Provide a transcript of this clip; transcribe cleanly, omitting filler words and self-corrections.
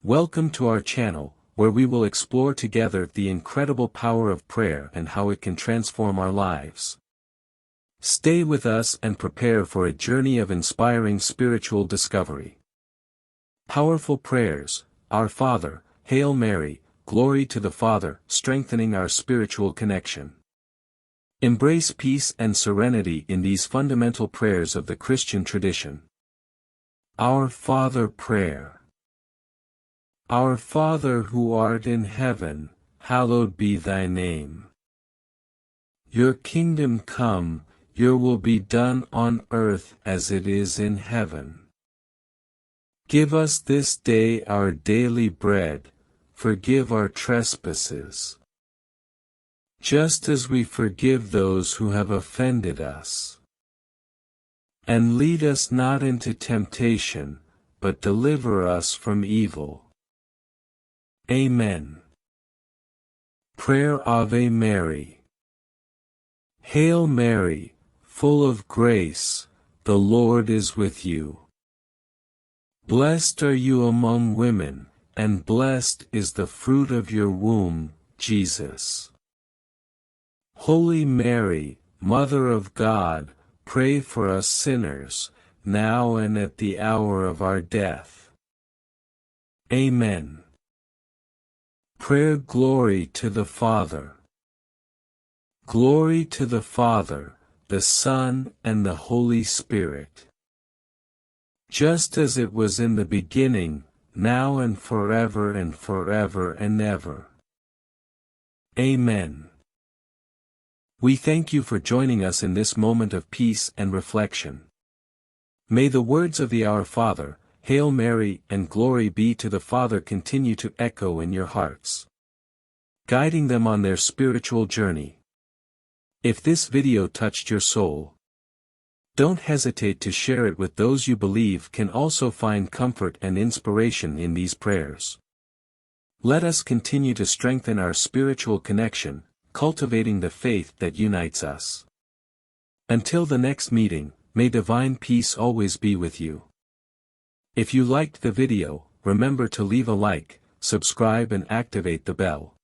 Welcome to our channel, where we will explore together the incredible power of prayer and how it can transform our lives. Stay with us and prepare for a journey of inspiring spiritual discovery. Powerful prayers. Our Father, Hail Mary, glory to the Father, strengthening our spiritual connection. Embrace peace and serenity in these fundamental prayers of the Christian tradition. Our Father prayer. Our Father who art in heaven, hallowed be thy name. Your kingdom come, your will be done on earth as it is in heaven. Give us this day our daily bread, forgive our trespasses, just as we forgive those who have offended us. And lead us not into temptation, but deliver us from evil. Amen. Prayer Ave Mary. Hail Mary, full of grace, the Lord is with you. Blessed are you among women, and blessed is the fruit of your womb, Jesus. Holy Mary, Mother of God, pray for us sinners, now and at the hour of our death. Amen. Prayer Glory to the Father. Glory to the Father, the Son and the Holy Spirit. Just as it was in the beginning, now and forever and ever. Amen. We thank you for joining us in this moment of peace and reflection. May the words of the Our Father, Hail Mary and glory be to the Father continue to echo in your hearts, guiding them on their spiritual journey. If this video touched your soul, don't hesitate to share it with those you believe can also find comfort and inspiration in these prayers. Let us continue to strengthen our spiritual connection, cultivating the faith that unites us. Until the next meeting, may divine peace always be with you. If you liked the video, remember to leave a like, subscribe and activate the bell.